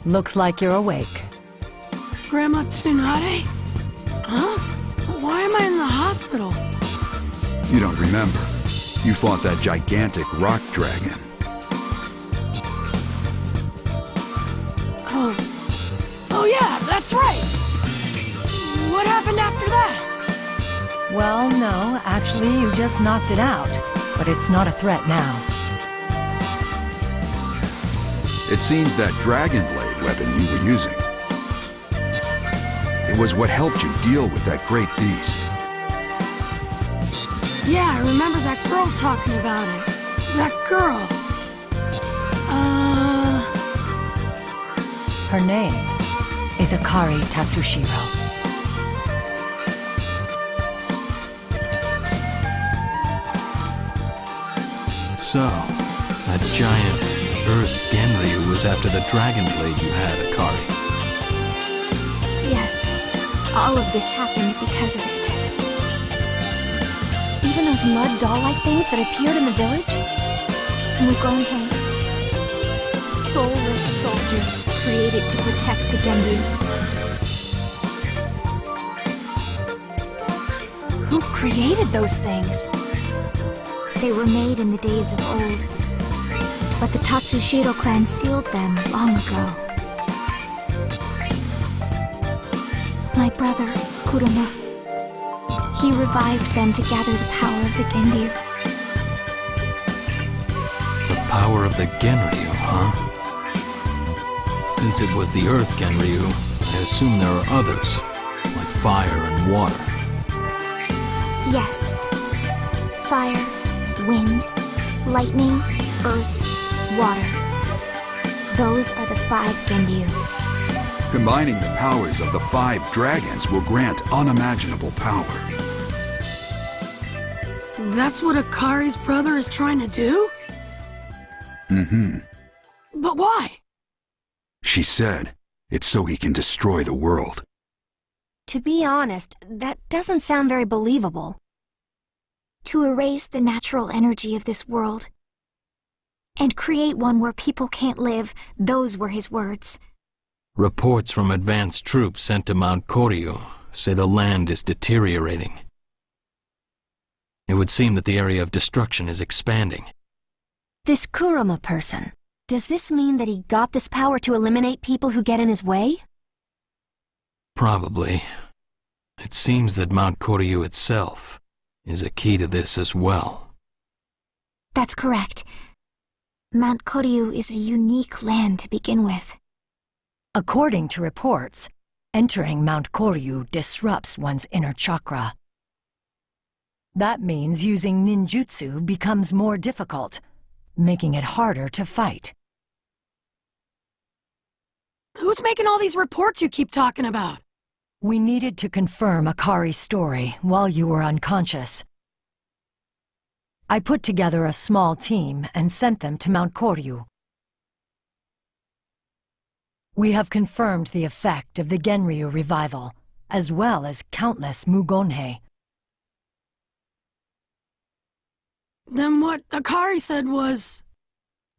Looks like you're awake. Grandma Tsunade? Huh? Why am I in the hospital? You don't remember. You fought that gigantic rock dragon. Oh yeah, that's right! What happened after that? Well, no, actually you just knocked it out. But it's not a threat now. It seems that dragon blade weapon you were using. It was what helped you deal with that great beast. Yeah, I remember that girl talking about it. That girl. Her name is Akari Tatsushiro. So, that giant Earth Genryu was after the dragon blade you had, Akari. Yes, all of this happened because of it. Even those mud doll-like things that appeared in the village? Mugonhei. Soulless soldiers created to protect the Genryu. Who created those things? They were made in the days of old, but the Tatsushiro clan sealed them long ago. My brother, Kuruma, he revived them to gather the power of the Genryu. The power of the Genryu, huh? Since it was the Earth Genryu, I assume there are others, like fire and water. Yes. Fire, wind, lightning, earth, water. Those are the 5 Genryu. Combining the powers of the 5 dragons will grant unimaginable power. That's what Akari's brother is trying to do? Mm-hmm. But why? She said, it's so he can destroy the world. To be honest, that doesn't sound very believable. To erase the natural energy of this world and create one where people can't live, those were his words. Reports from advanced troops sent to Mount Koryu say the land is deteriorating. It would seem that the area of destruction is expanding. This Kurama person, does this mean that he got this power to eliminate people who get in his way? Probably. It seems that Mount Koryu itself is a key to this as well. That's correct. Mount Koryu is a unique land to begin with. According to reports, entering Mount Koryu disrupts one's inner chakra. That means using ninjutsu becomes more difficult, making it harder to fight. Who's making all these reports you keep talking about? We needed to confirm Akari's story while you were unconscious. I put together a small team and sent them to Mount Koryu. We have confirmed the effect of the Genryu revival, as well as countless Mugonhei. Then what Akari said was...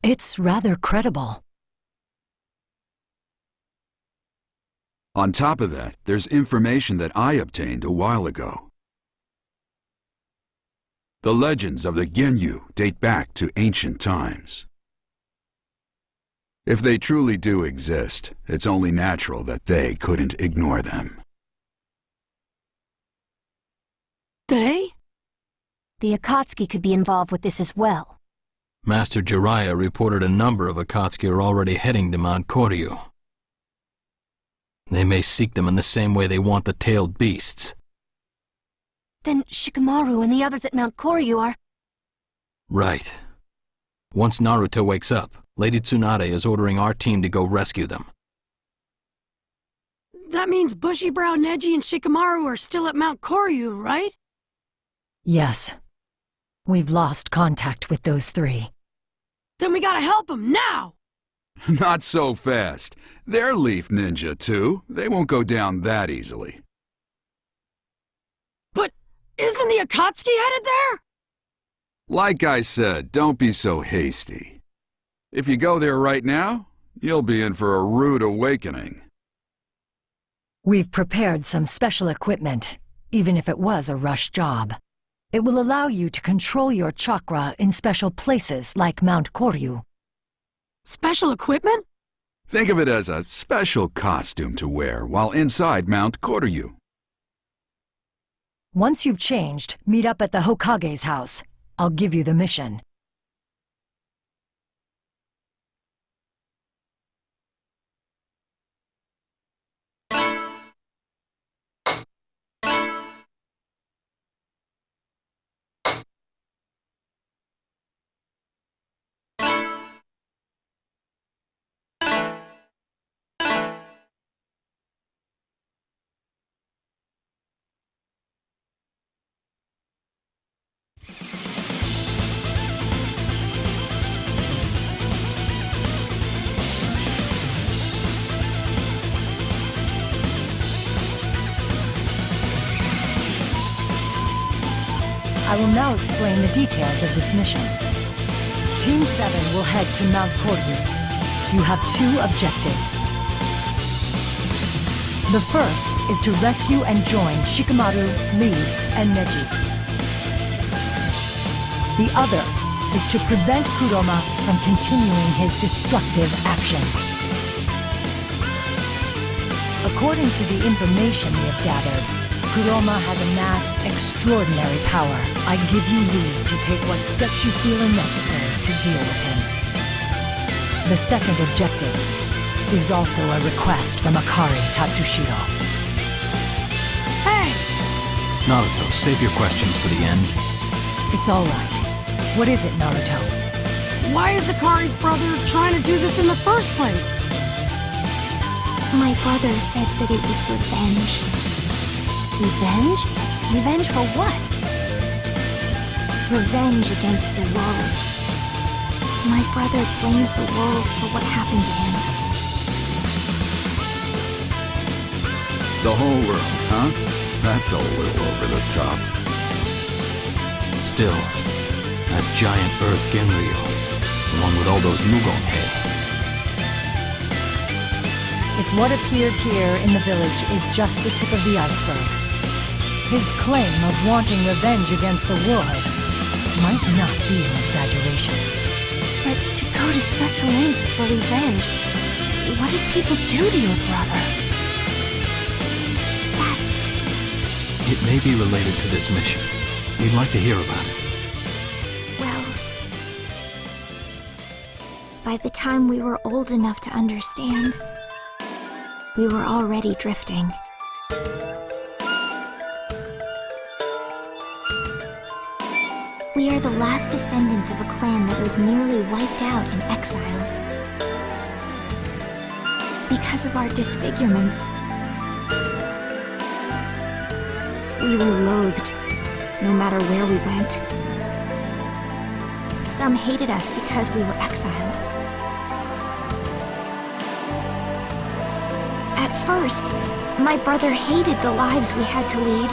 It's rather credible. On top of that, there's information that I obtained a while ago. The legends of the Genryu date back to ancient times. If they truly do exist, it's only natural that they couldn't ignore them. They? The Akatsuki could be involved with this as well. Master Jiraiya reported a number of Akatsuki are already heading to Mount Koryu. They may seek them in the same way they want the tailed beasts. Then Shikamaru and the others at Mount Koryu are... Right. Once Naruto wakes up, Lady Tsunade is ordering our team to go rescue them. That means Bushy-Brow Neji and Shikamaru are still at Mount Koryu, right? Yes. We've lost contact with those 3. Then we gotta help them now! Not so fast. They're Leaf Ninja, too. They won't go down that easily. But isn't the Akatsuki headed there? Like I said, don't be so hasty. If you go there right now, you'll be in for a rude awakening. We've prepared some special equipment, even if it was a rush job. It will allow you to control your chakra in special places like Mount Koryu. Special equipment? Think of it as a special costume to wear while inside Mount Koryu. Once you've changed, meet up at the Hokage's house. I'll give you the mission. I will now explain the details of this mission. Team 7 will head to Mount Koryu. You have 2 objectives. The first is to rescue and join Shikamaru, Lee, and Neji. The other is to prevent Kuroma from continuing his destructive actions. According to the information we have gathered, Kuroma has amassed extraordinary power. I give you leave to take what steps you feel are necessary to deal with him. The second objective is also a request from Akari Tatsushiro. Hey! Naruto, save your questions for the end. It's all right. What is it, Naruto? Why is Akari's brother trying to do this in the first place? My brother said that it was revenge. Revenge? Revenge for what? Revenge against the world. My brother blames the world for what happened to him. The whole world, huh? That's a little over the top. Still, that giant Earth Genryo, the one with all those Mugon-hei. If what appeared here in the village is just the tip of the iceberg, his claim of wanting revenge against the world might not be an exaggeration. But to go to such lengths for revenge, what did people do to your brother? That's... It may be related to this mission. We'd like to hear about it. well... By the time we were old enough to understand, we were already drifting. We are the last descendants of a clan that was nearly wiped out and exiled. Because of our disfigurements, we were loathed, no matter where we went. Some hated us because we were exiled. At first, my brother hated the lives we had to lead.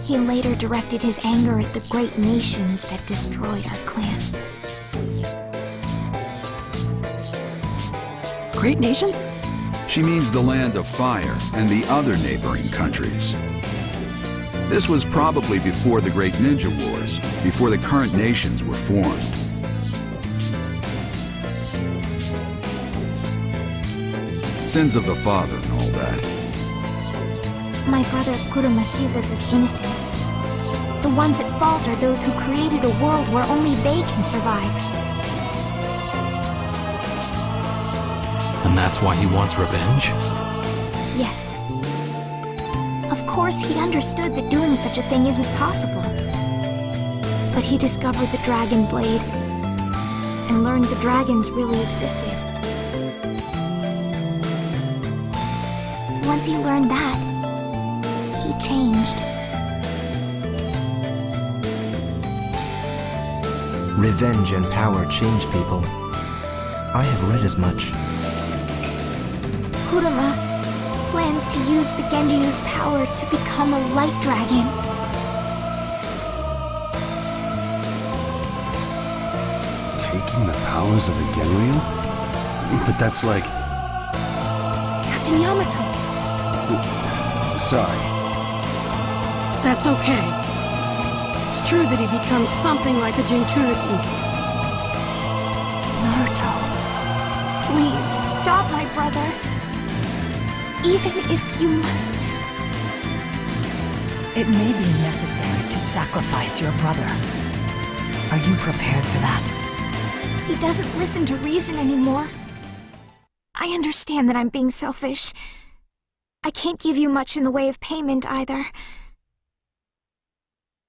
He later directed his anger at the great nations that destroyed our clan. Great nations? She means the Land of Fire and the other neighboring countries. This was probably before the Great Ninja Wars, before the current nations were formed. Sins of the father and all that. My brother Kuruma sees us as innocents. The ones at fault are those who created a world where only they can survive. And that's why he wants revenge? Yes. Of course, he understood that doing such a thing isn't possible. But he discovered the Dragon Blade and learned the dragons really existed. Once he learned that, he changed. Revenge and power change people. I have read as much. Kuruma plans to use the Genryu's power to become a light dragon. Taking the powers of a Genryu? But that's like... Captain Yamato. Sorry. That's okay. It's true that he becomes something like a Jinchuriki. Naruto, please stop my brother. Even if you must. It may be necessary to sacrifice your brother. Are you prepared for that? He doesn't listen to reason anymore. I understand that I'm being selfish. I can't give you much in the way of payment either.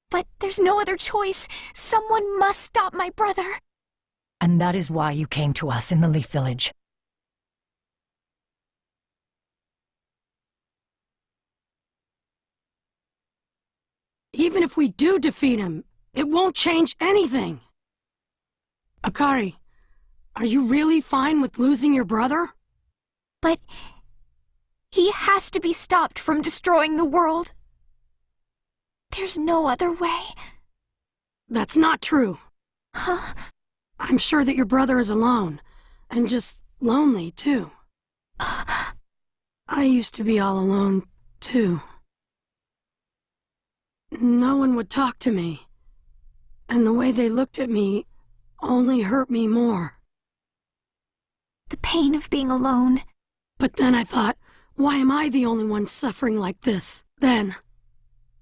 But there's no other choice. Someone must stop my brother. And that is why you came to us in the Leaf Village. Even if we do defeat him, it won't change anything. Akari, are you really fine with losing your brother? But he has to be stopped from destroying the world. There's no other way. That's not true. Huh? I'm sure that your brother is alone, and just lonely, too. I used to be all alone, too. No one would talk to me, and the way they looked at me only hurt me more. The pain of being alone. But then I thought, why am I the only one suffering like this? Then,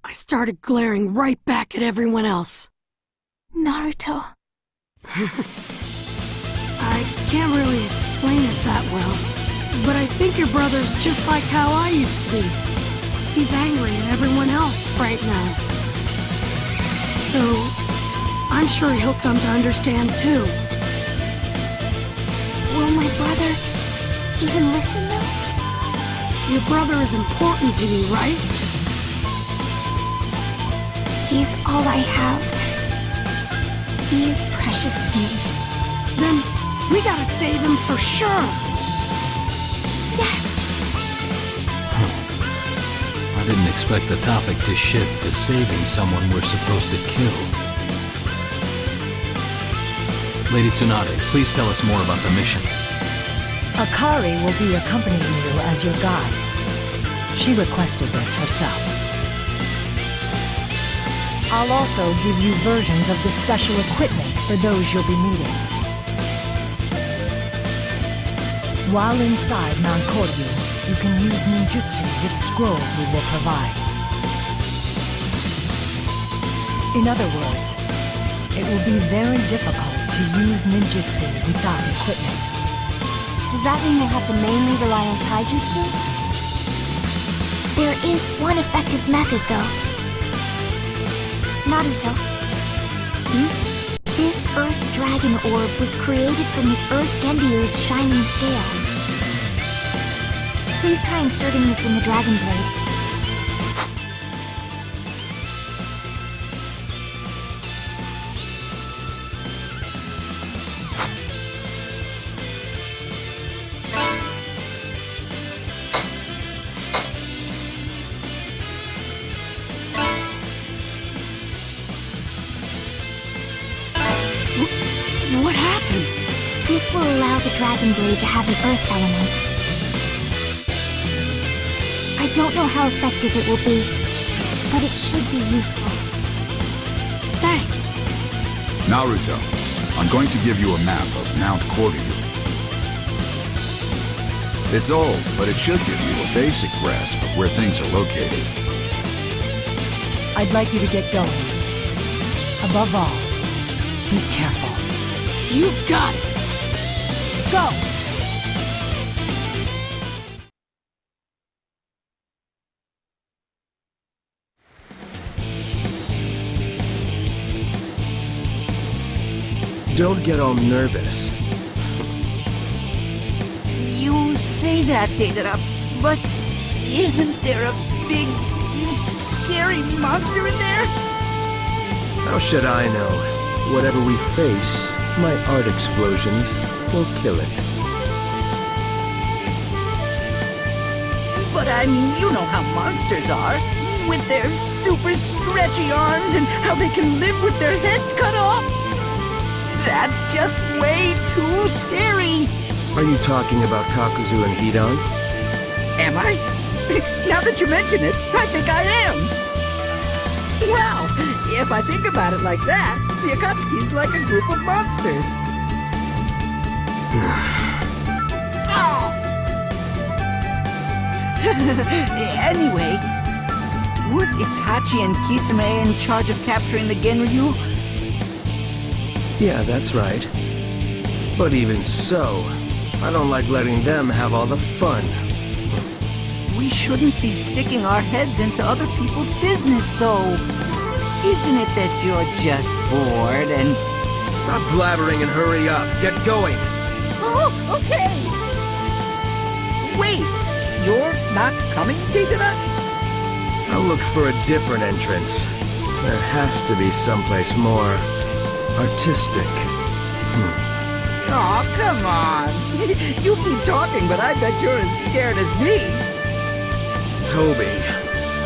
I started glaring right back at everyone else. Naruto. I can't really explain it that well, but I think your brother's just like how I used to be. He's angry at everyone else right now. So, I'm sure he'll come to understand too. Will my brother even listen though? Your brother is important to you, right? He's all I have. He is precious to me. Then, we gotta save him for sure! Yes! I didn't expect the topic to shift to saving someone we're supposed to kill. Lady Tsunade, please tell us more about the mission. Akari will be accompanying you as your guide. She requested this herself. I'll also give you versions of the special equipment for those you'll be meeting. While inside Mount Koryu, you can use ninjutsu with scrolls we will provide. In other words, it will be very difficult to use ninjutsu without equipment. Does that mean we'll have to mainly rely on taijutsu? There is one effective method, though. Naruto. This Earth Dragon Orb was created from the Earth Genryu's shining scale. Please try inserting this in the Dragon Blade. What happened? This will allow the Dragon Blade to have an Earth element. I don't know how effective it will be, but it should be useful. Thanks. Naruto, I'm going to give you a map of Mount Koryu. It's old, but it should give you a basic grasp of where things are located. I'd like you to get going. Above all, be careful. You got it! Go! Don't get all nervous. You say that, Deidara, but isn't there a big, scary monster in there? How should I know? Whatever we face, my art explosions will kill it. But I mean, you know how monsters are. With their super stretchy arms and how they can live with their heads cut off. That's just way too scary. Are you talking about Kakuzu and Hidan? Am I? Now that you mention it, I think I am. Well, if I think about it like that, the Akatsuki's like a group of monsters. Oh! Anyway, weren't Itachi and Kisame in charge of capturing the Genryu? Yeah, that's right. But even so, I don't like letting them have all the fun. We shouldn't be sticking our heads into other people's business, though. Isn't it that you're just bored and... Stop blabbering and hurry up. Get going. Oh, okay. Wait, you're not coming, Deidara? I'll look for a different entrance. There has to be someplace more artistic. Oh, come on. You keep talking, but I bet you're as scared as me. Toby,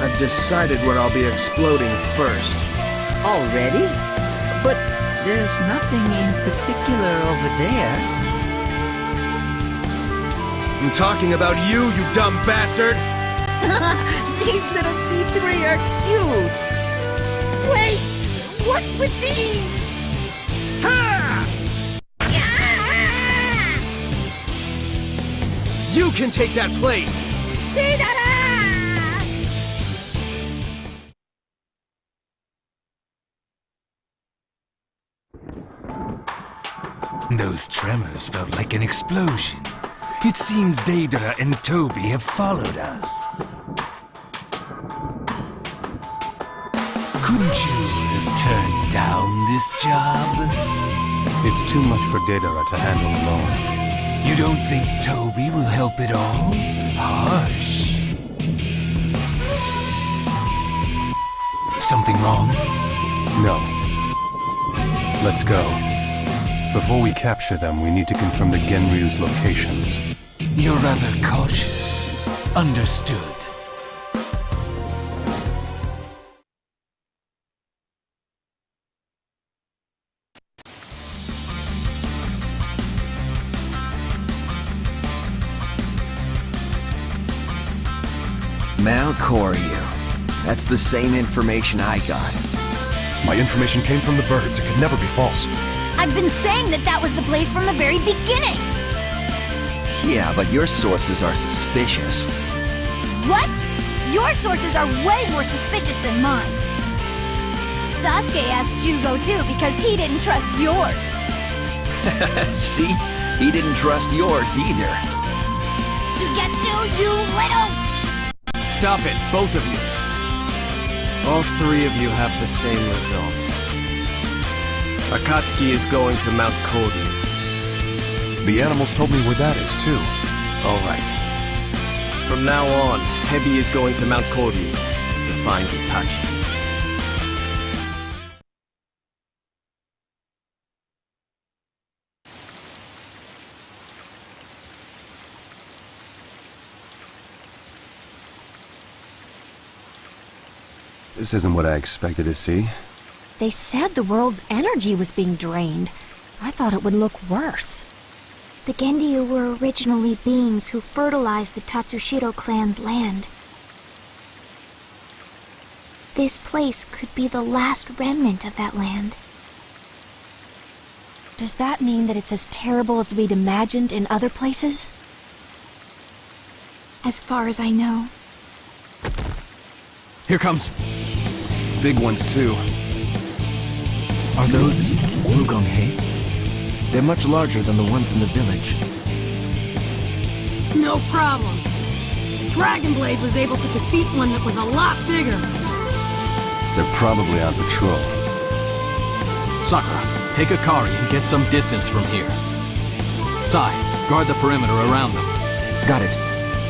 I've decided what I'll be exploding first. Already? But there's nothing in particular over there. I'm talking about you, you dumb bastard! These little C3 are cute. Wait, what's with these? Ha! You can take that place! Those tremors felt like an explosion. It seems Deidara and Toby have followed us. Couldn't you have turned down this job? It's too much for Deidara to handle alone. You don't think Toby will help at all? Harsh. Something wrong? No. Let's go. Before we capture them, we need to confirm the Genryu's locations. You're rather cautious. Understood. Mount Koryu. That's the same information I got. My information came from the birds. It could never be false. I've been saying that was the place from the very beginning! Yeah, but your sources are suspicious. What? Your sources are way more suspicious than mine. Sasuke asked you to go too because he didn't trust yours. See? He didn't trust yours either. Sugetsu, you little... Stop it, both of you. All three of you have the same result. Akatsuki is going to Mount Koryu. The animals told me where that is, too. All right. From now on, Hebi is going to Mount Koryu to find Itachi. This isn't what I expected to see. They said the world's energy was being drained. I thought it would look worse. The Genryu were originally beings who fertilized the Tatsushiro clan's land. This place could be the last remnant of that land. Does that mean that it's as terrible as we'd imagined in other places? As far as I know. Here comes. Big ones, too. Are those Rugonhei? They're much larger than the ones in the village. No problem. Dragonblade was able to defeat one that was a lot bigger. They're probably on patrol. Sakura, take Akari and get some distance from here. Sai, guard the perimeter around them. Got it.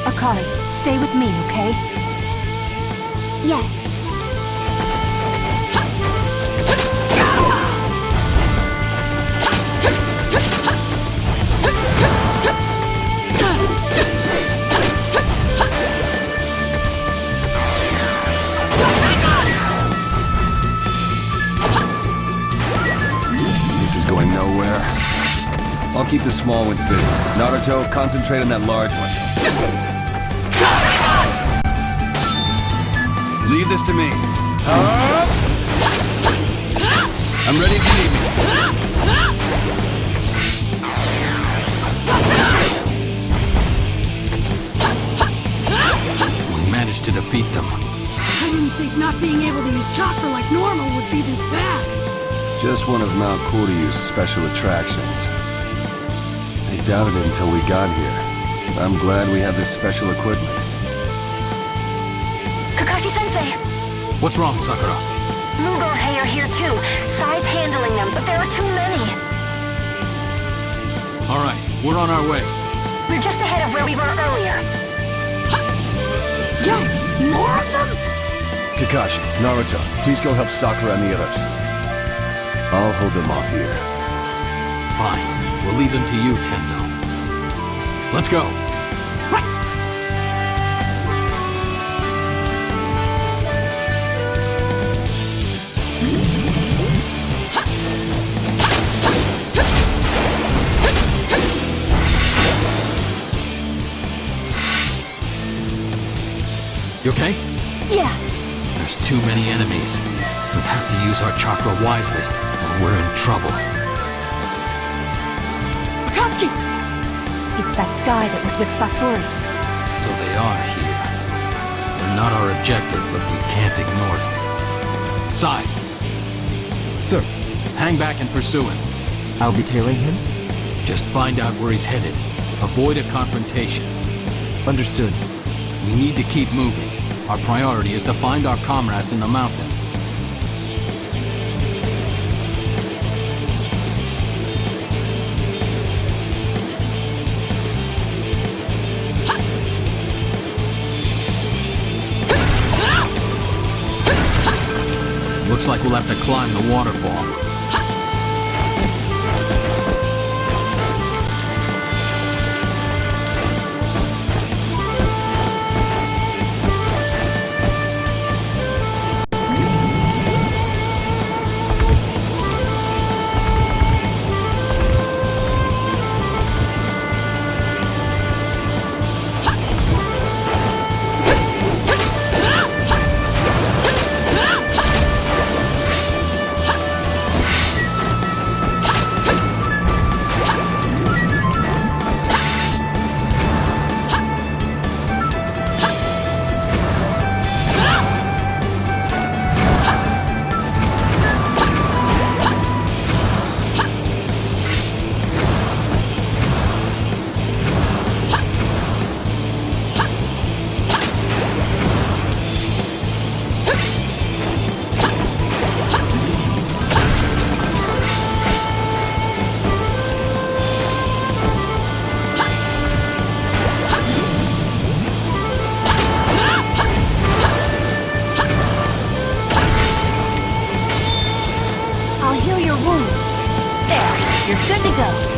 Akari, stay with me, okay? Yes. This is going nowhere. I'll keep the small ones busy. Naruto, concentrate on that large one. Leave this to me. I'm ready if you need me. We managed to defeat them. I didn't think not being able to use chakra like normal would be this bad. Just one of Mount Kuryu's special attractions. I doubted it until we got here. I'm glad we have this special equipment. Kakashi-sensei! What's wrong, Sakura? Mugohei are here too. Sai's handling them, but there are too many. All right, we're on our way. We're just ahead of where we were earlier. Yikes! More of them? Kakashi, Naruto, please go help Sakura and the others. I'll hold them off here. Fine. We'll leave them to you, Tenzo. Let's go. You okay? Yeah. There's too many enemies. We have to use our chakra wisely, or we're in trouble. Akatsuki! It's that guy that was with Sasori. So they are here. They're not our objective, but we can't ignore them. Sai! Sir, Hang back and pursue him. I'll be tailing him? Just find out where he's headed. Avoid a confrontation. Understood. We need to keep moving. Our priority is to find our comrades in the mountain. Looks like we'll have to climb the waterfall. You're good to go.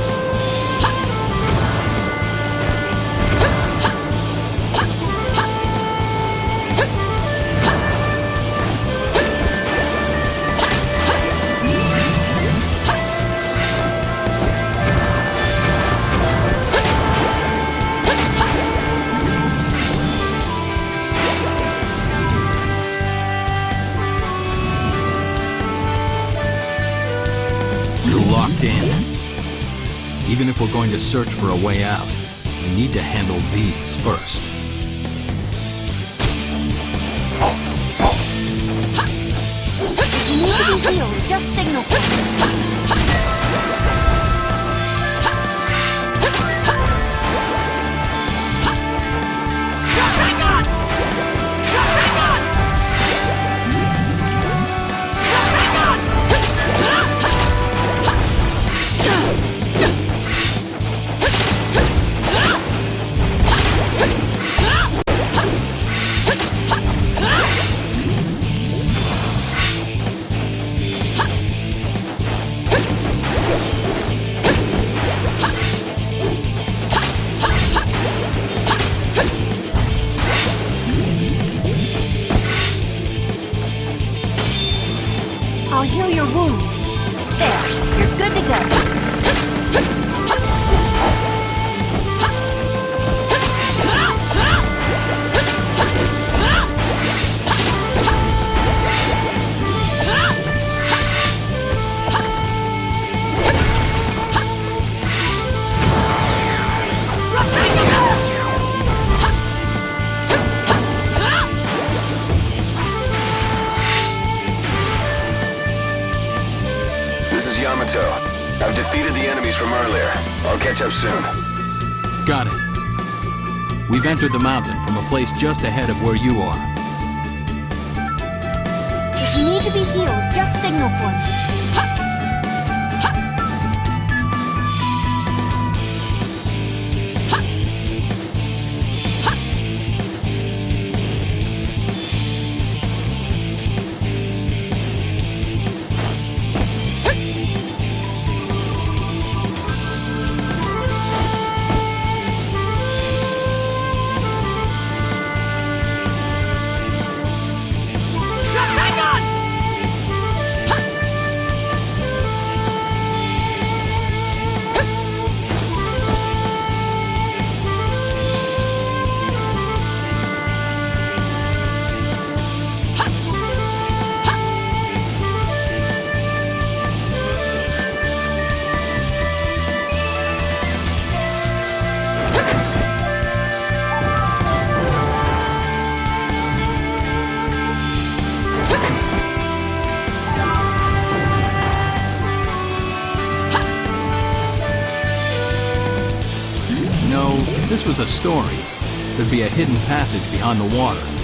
Locked in. Even if we're going to search for a way out, we need to handle these first. If you need to be healed, just signal to me. enemies from earlier. I'll catch up soon. Got it. We've entered the mountain from a place just ahead of where you are. If you need to be healed, just signal for me. No, if this was a story, there'd be a hidden passage beyond the water.